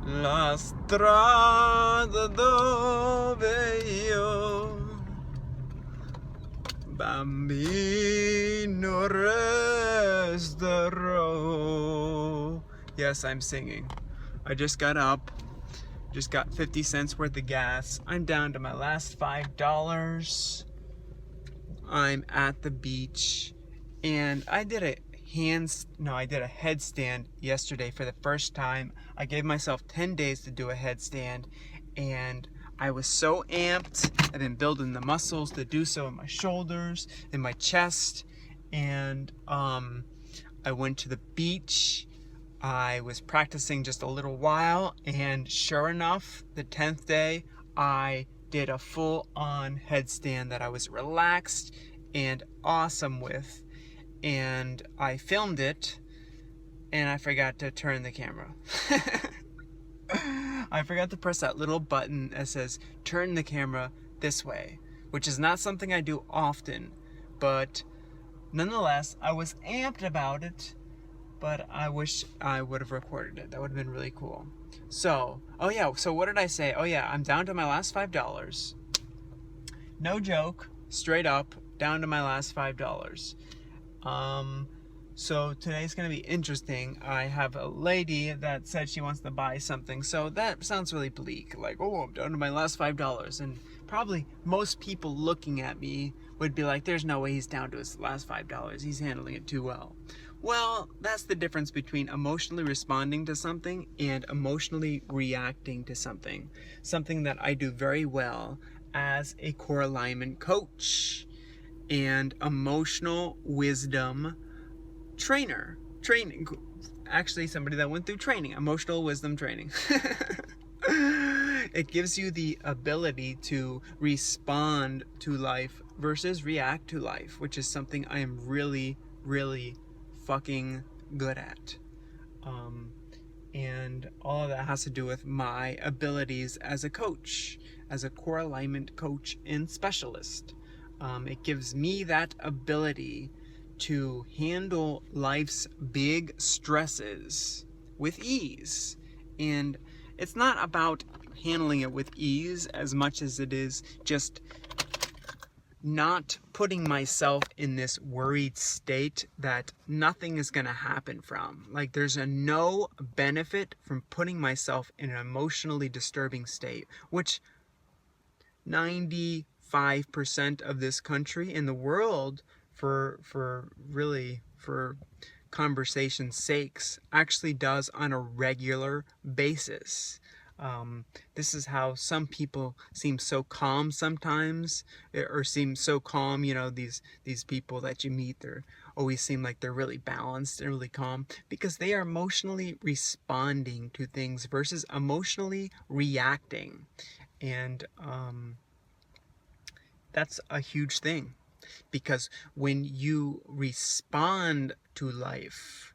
La strada dove io bambino resterò. Yes, I'm singing. I just got up, just got 50 cents worth of gas. I'm down to my last $5. I'm at the beach, and I did a headstand yesterday for the first time. I gave myself 10 days to do a headstand, and I was so amped. I've been building the muscles to do so in my shoulders, in my chest, and I went to the beach. I was practicing just a little while, and sure enough, the 10th day, I did a full-on headstand that I was relaxed and awesome with, and I filmed it, and I forgot to turn the camera. I forgot to press that little button that says turn the camera this way, which is not something I do often, but nonetheless, I was amped about it. But I wish I would have recorded it. That would have been really cool. So what did I say? Oh yeah, I'm down to my last $5. No joke, straight up, down to my last $5. So today's gonna be interesting. I have a lady that said she wants to buy something, so that sounds really bleak. Like, oh, I'm down to my last $5. And probably most people looking at me would be like, there's no way he's down to his last $5. He's handling it too well. Well, that's the difference between emotionally responding to something and emotionally reacting to something. Something that I do very well as a core alignment coach and emotional wisdom training. Actually, somebody that went through training, emotional wisdom training. It gives you the ability to respond to life versus react to life, which is something I am really, really fucking good at. And all of that has to do with my abilities as a coach, as a core alignment coach and specialist. It gives me that ability to handle life's big stresses with ease. And it's not about handling it with ease as much as it is just not putting myself in this worried state that nothing is going to happen from. Like, there's no benefit from putting myself in an emotionally disturbing state, which 95% of this country in the world, for conversation's sakes, actually does on a regular basis. This is how some people seem so calm sometimes, or seem so calm, these people that you meet, they're always seem like they're really balanced and really calm, because they are emotionally responding to things versus emotionally reacting. And that's a huge thing, because when you respond to life,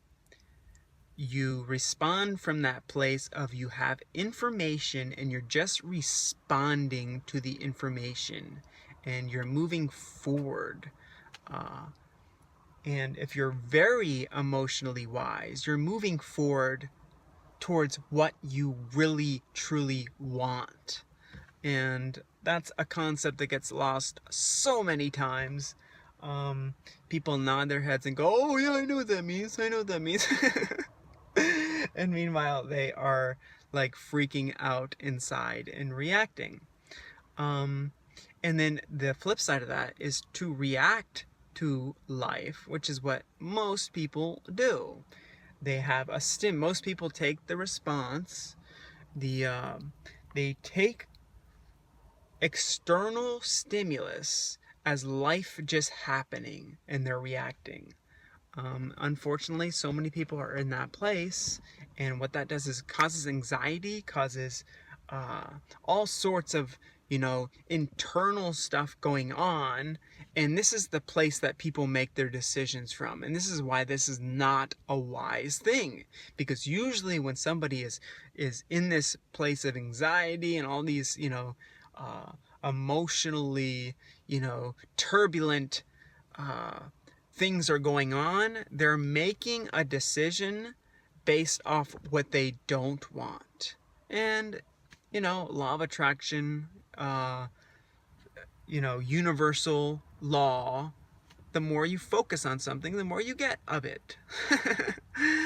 you respond from that place of you have information and you're just responding to the information and you're moving forward. And if you're very emotionally wise, you're moving forward towards what you really truly want. And that's a concept that gets lost so many times. People nod their heads and go, oh yeah, I know what that means. And meanwhile, they are like freaking out inside and reacting. And then the flip side of that is to react to life, which is what most people do. They have a most people take the response, they take external stimulus as life just happening, and they're reacting. Unfortunately, so many people are in that place, and what that does is causes anxiety, causes all sorts of internal stuff going on. And this is the place that people make their decisions from, and this is why this is not a wise thing, because usually when somebody is in this place of anxiety and all these emotionally turbulent things are going on, they're making a decision based off what they don't want. And, law of attraction, universal law, the more you focus on something, the more you get of it.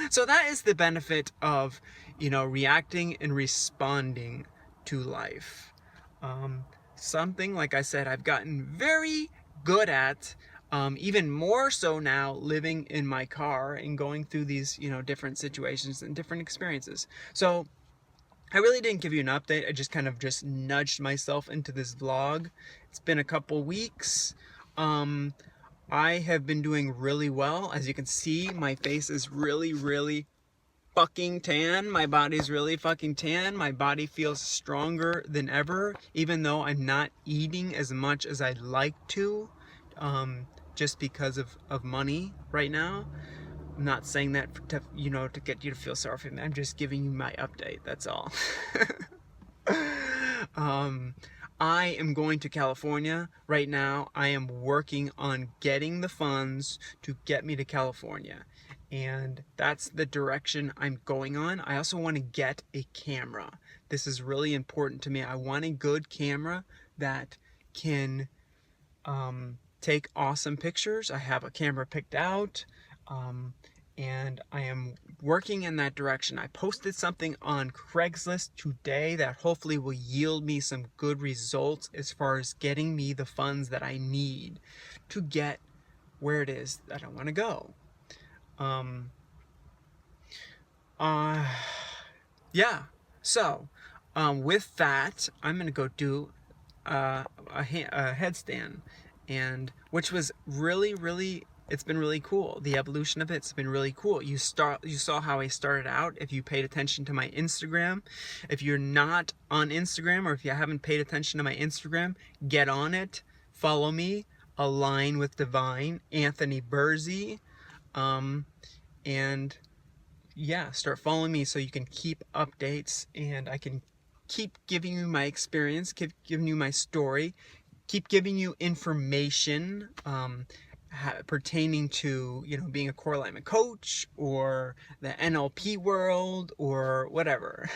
So that is the benefit of, reacting and responding to life. Something, like I said, I've gotten very good at, even more so now living in my car and going through these, different situations and different experiences. So I really didn't give you an update. I just kind of just nudged myself into this vlog. It's been a couple weeks. I have been doing really well. As you can see, my face is really, really fucking tan. My body's really fucking tan. My body feels stronger than ever, even though I'm not eating as much as I'd like to, just because of money right now. I'm not saying that to get you to feel sorry for me. I'm just giving you my update. That's all. I am going to California right now. I am working on getting the funds to get me to California, and that's the direction I'm going on. I also want to get a camera. This is really important to me. I want a good camera that can take awesome pictures. I have a camera picked out. And I am working in that direction. I posted something on Craigslist today that hopefully will yield me some good results as far as getting me the funds that I need to get where it is that I want to go. Yeah. So, with that, I'm gonna go do a headstand, and which was really. It's been really cool. The evolution of it's been really cool. You saw how I started out. If you paid attention to my Instagram, if you're not on Instagram, or if you haven't paid attention to my Instagram, get on it. Follow me. Align with Divine, Anthony Verzi, and yeah, start following me so you can keep updates, and I can keep giving you my experience, keep giving you my story, keep giving you information pertaining to, being a core alignment coach or the NLP world or whatever.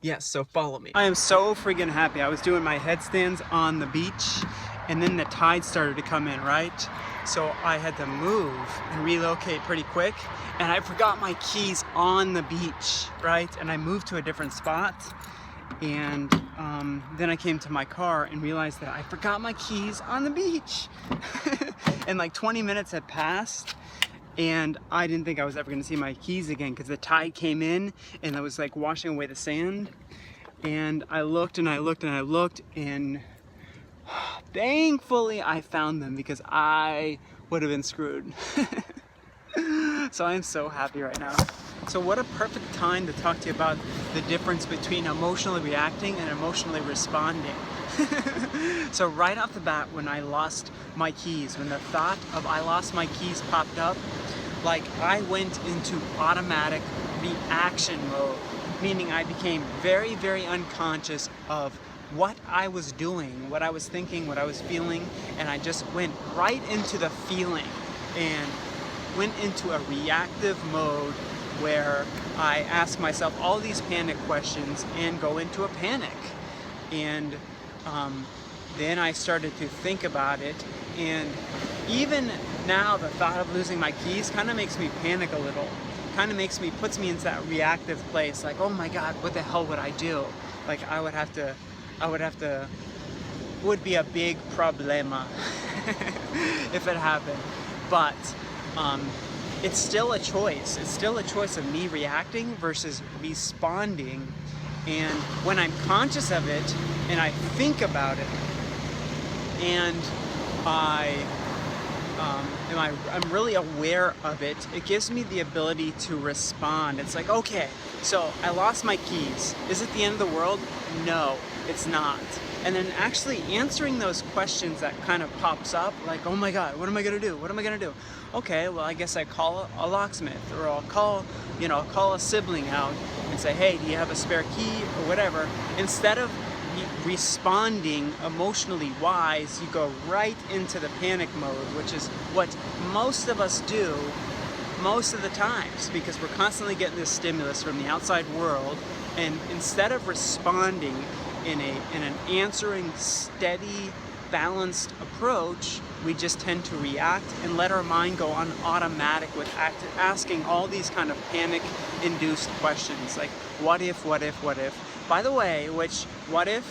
Yes, so follow me. I am so freaking happy. I was doing my headstands on the beach, and then the tide started to come in, right? So I had to move and relocate pretty quick, and I forgot my keys on the beach, right? And I moved to a different spot, and then I came to my car and realized that I forgot my keys on the beach. And like 20 minutes had passed, and I didn't think I was ever going to see my keys again because the tide came in and it was like washing away the sand. And I looked and I looked and I looked, and thankfully I found them because I would have been screwed. So I'm so happy right now. So what a perfect time to talk to you about the difference between emotionally reacting and emotionally responding. So right off the bat, when I lost my keys, when the thought of I lost my keys popped up, like I went into automatic reaction mode, meaning I became very, very unconscious of what I was doing, what I was thinking, what I was feeling, and I just went right into the feeling and went into a reactive mode where I ask myself all these panic questions and go into a panic. And then I started to think about it, and even now the thought of losing my keys kind of makes me panic a little. Kind of puts me into that reactive place, like, oh my God, what the hell would I do? Like would be a big problema if it happened. But it's still a choice. It's still a choice of me reacting versus responding. And when I'm conscious of it and I think about it, and I'm really aware of it, it gives me the ability to respond. It's like, okay, so I lost my keys. Is it the end of the world? No, it's not. And then actually answering those questions that kind of pops up, like, oh my God, what am I gonna do? What am I gonna do? Okay, well, I guess I call a locksmith, or I'll call a sibling out and say, hey, do you have a spare key or whatever? Instead of responding emotionally wise, you go right into the panic mode, which is what most of us do most of the times, because we're constantly getting this stimulus from the outside world, and instead of responding in an answering, steady, balanced approach, we just tend to react and let our mind go on automatic with asking all these kind of panic-induced questions like, what if, what if, what if? By the way, which, what if,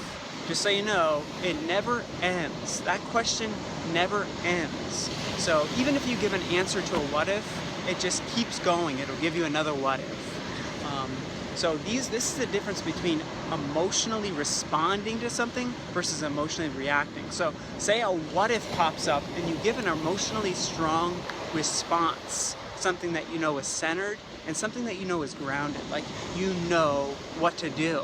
just so you know, it never ends. That question never ends. So even if you give an answer to a what if, it just keeps going. It'll give you another what if. So this is the difference between emotionally responding to something versus emotionally reacting. So say a what if pops up and you give an emotionally strong response, something that you know is centered and something that you know is grounded, like you know what to do.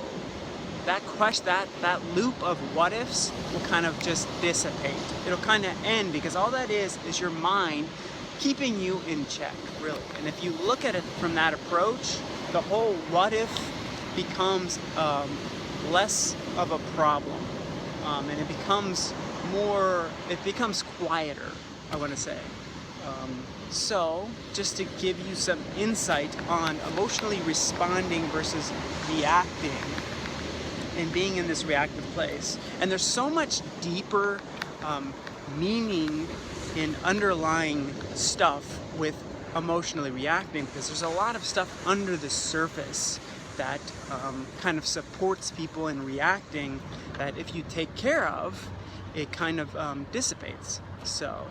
That question, that loop of what ifs will kind of just dissipate. It'll kind of end, because all that is your mind keeping you in check, really. And if you look at it from that approach, the whole what if becomes less of a problem, and it becomes quieter, I want to say. So just to give you some insight on emotionally responding versus reacting and being in this reactive place. And there's so much deeper meaning in underlying stuff with emotionally reacting, because there's a lot of stuff under the surface that kind of supports people in reacting, that if you take care of, it kind of dissipates. So